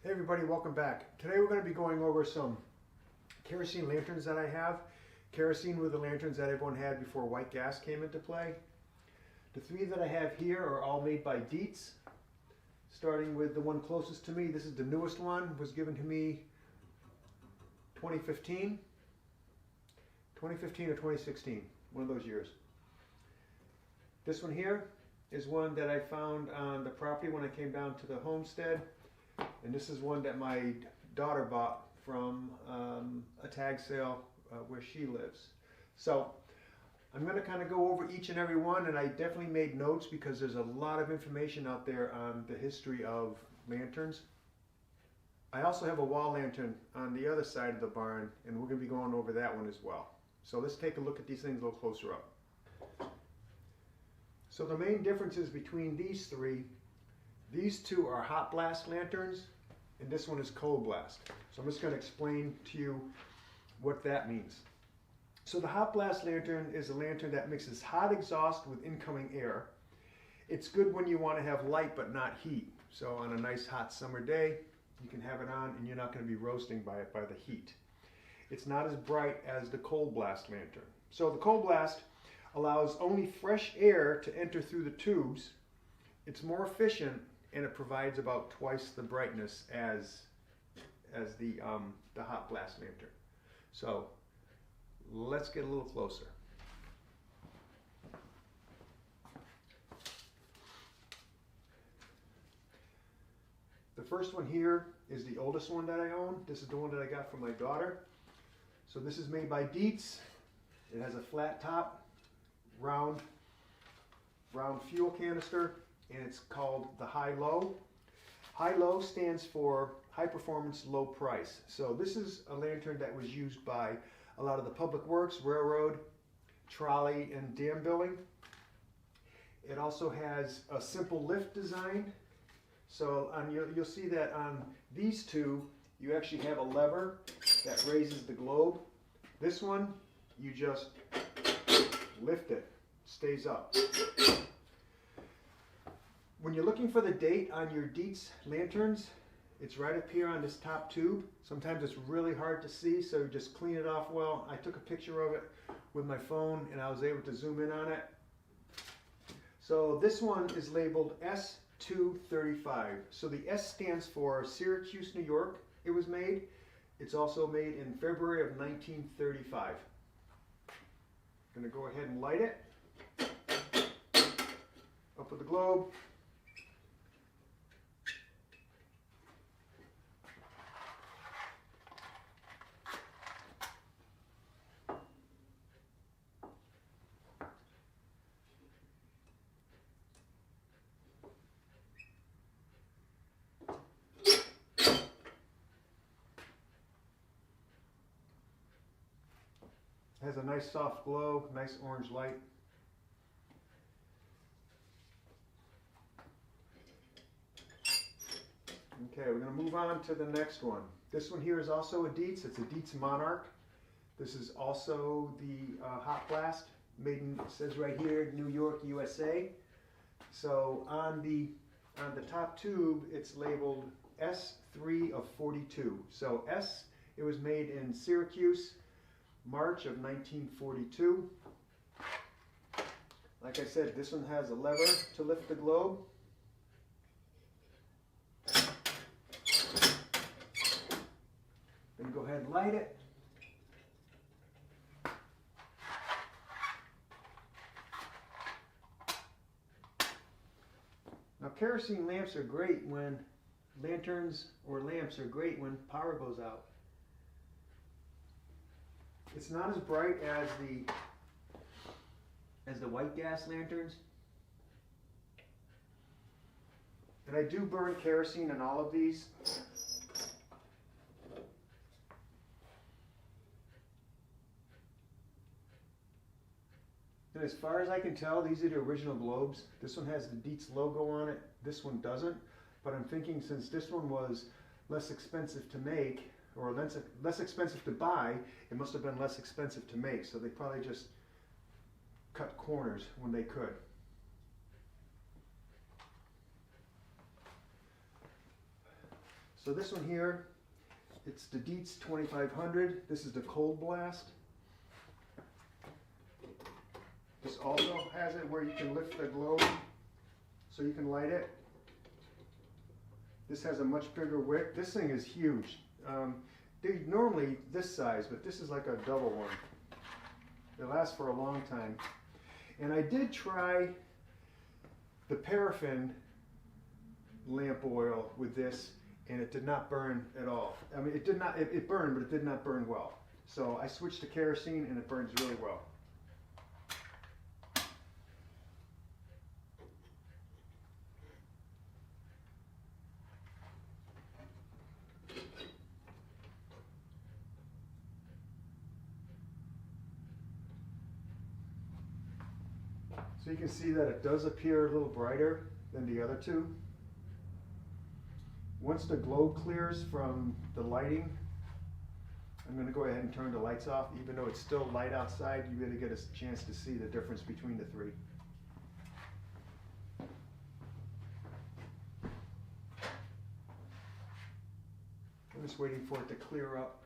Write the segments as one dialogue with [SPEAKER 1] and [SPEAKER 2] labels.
[SPEAKER 1] Hey everybody, welcome back. Today we're going to be going over some kerosene lanterns that I have. Kerosene were the lanterns that everyone had before white gas came into play. The three that I have here are all made by Deets. Starting with the one closest to me, this is the newest one, was given to me 2015 or 2016, one of those years. This one here is one that I found on the property when I came down to the homestead. And this is one that my daughter bought from a tag sale where she lives. So I'm going to kind of go over each and every one, and I definitely made notes because there's a lot of information out there on the history of lanterns. I also have a wall lantern on the other side of the barn, and we're going to be going over that one as well. So let's take a look at these things a little closer up. So the main differences between these three, these two are hot blast lanterns, and this one is cold blast. So I'm just going to explain to you what that means. So the hot blast lantern is a lantern that mixes hot exhaust with incoming air. It's good when you want to have light but not heat. So on a nice hot summer day, you can have it on and you're not going to be roasting by it by the heat. It's not as bright as the cold blast lantern. So the cold blast allows only fresh air to enter through the tubes. It's more efficient, and it provides about twice the brightness as the hot blast lantern. So let's get a little closer. The first one here is the oldest one that I own. This is the one that I got from my daughter. So this is made by Deets. It has a flat top, round fuel canister, and it's called the high-low. High-low stands for high performance, low price. So this is a lantern that was used by a lot of the public works, railroad, trolley, and dam building. It also has a simple lift design. So you'll see that on these two, you actually have a lever that raises the globe. This one, you just lift it, stays up. When you're looking for the date on your Deets lanterns, it's right up here on this top tube. Sometimes it's really hard to see, so just clean it off well. I took a picture of it with my phone and I was able to zoom in on it. So this one is labeled S235. So the S stands for Syracuse, New York. It was made. It's also made in February of 1935. I'm going to go ahead and light it. Up with the globe. Has a nice soft glow, nice orange light. Okay, we're going to move on to the next one. This one here is also a Deets. It's a Deets Monarch. This is also the hot blast, made in, it says right here, New York, USA. So on the top tube, it's labeled S3 of 42. So S, it was made in Syracuse, March of 1942. Like I said, this one has a lever to lift the globe. Then go ahead and light it. Now kerosene lamps are great when, lanterns or lamps are great when power goes out. It's not as bright as the white gas lanterns. And I do burn kerosene in all of these. And as far as I can tell, these are the original globes. This one has the Deets logo on it. This one doesn't. But I'm thinking since this one was less expensive to make, or less expensive to buy, it must have been less expensive to make. So they probably just cut corners when they could. So this one here, it's the Dietz 2500. This is the cold blast. This also has it where you can lift the globe so you can light it. This has a much bigger wick. This thing is huge. They're normally this size, but this is like a double one. It lasts for a long time. And I did try the paraffin lamp oil with this, and it did not burn at all. I mean, it did not, it burned, but it did not burn well. So I switched to kerosene, and it burns really well. So you can see that it does appear a little brighter than the other two. Once the globe clears from the lighting, I'm going to go ahead and turn the lights off. Even though it's still light outside, you really get a chance to see the difference between the three. I'm just waiting for it to clear up.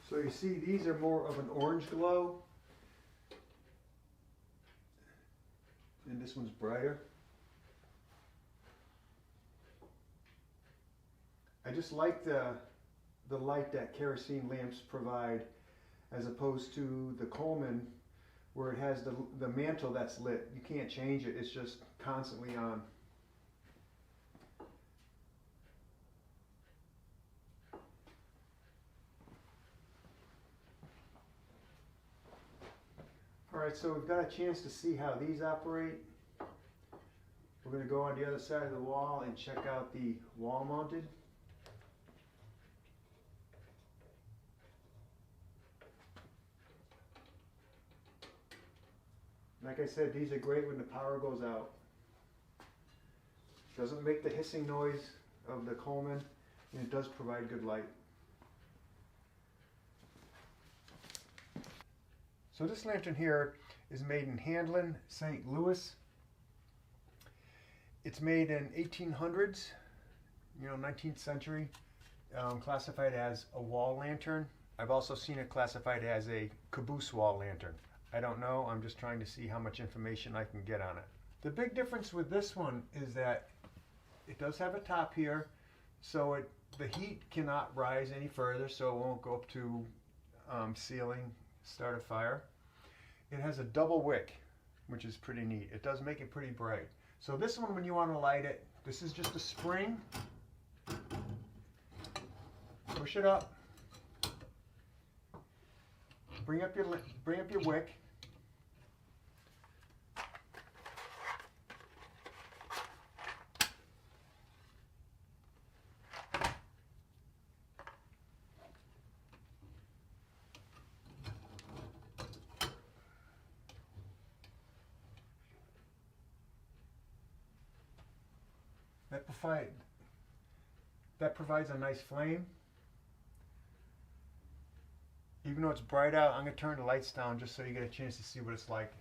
[SPEAKER 1] So you see, these are more of an orange glow, and this one's brighter. I just like the light that kerosene lamps provide, as opposed to the Coleman, where it has the mantle that's lit. You can't change it, it's just constantly on. Alright, so we've got a chance to see how these operate. We're going to go on the other side of the wall and check out the wall mounted. Like I said, these are great when the power goes out. Doesn't make the hissing noise of the Coleman, and it does provide good light. So this lantern here is made in Handlin, St. Louis. It's made in 1800s, 19th century, classified as a wall lantern. I've also seen it classified as a caboose wall lantern. I don't know, I'm just trying to see how much information I can get on it. The big difference with this one is that it does have a top here, so the heat cannot rise any further, so it won't go up to ceiling, start a fire. It has a double wick, which is pretty neat. It does make it pretty bright. So this one, when you want to light it, this is just a spring. Push it up. Bring up your wick. That provides a nice flame. Even though it's bright out, I'm going to turn the lights down just so you get a chance to see what it's like.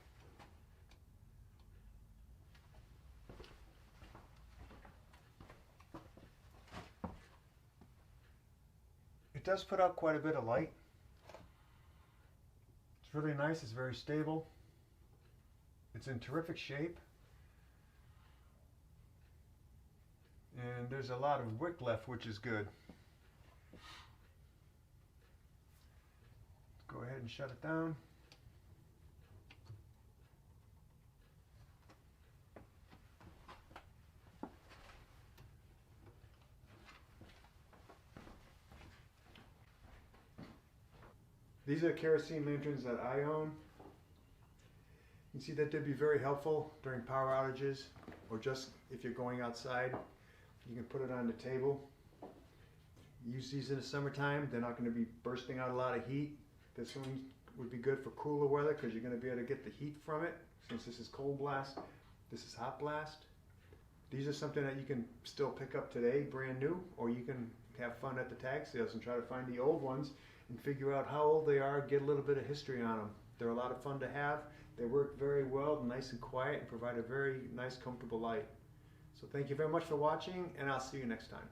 [SPEAKER 1] It does put out quite a bit of light. It's really nice, it's very stable. It's in terrific shape. And there's a lot of wick left, which is good. Let's go ahead and shut it down. These are kerosene lanterns that I own. You can see that they'd be very helpful during power outages, or just if you're going outside. You can put it on the table. Use these in the summertime. They're not going to be bursting out a lot of heat. This one would be good for cooler weather because you're going to be able to get the heat from it. Since this is cold blast, this is hot blast. These are something that you can still pick up today, brand new, or you can have fun at the tag sales and try to find the old ones and figure out how old they are, get a little bit of history on them. They're a lot of fun to have. They work very well, nice and quiet, and provide a very nice, comfortable light. So thank you very much for watching, and I'll see you next time.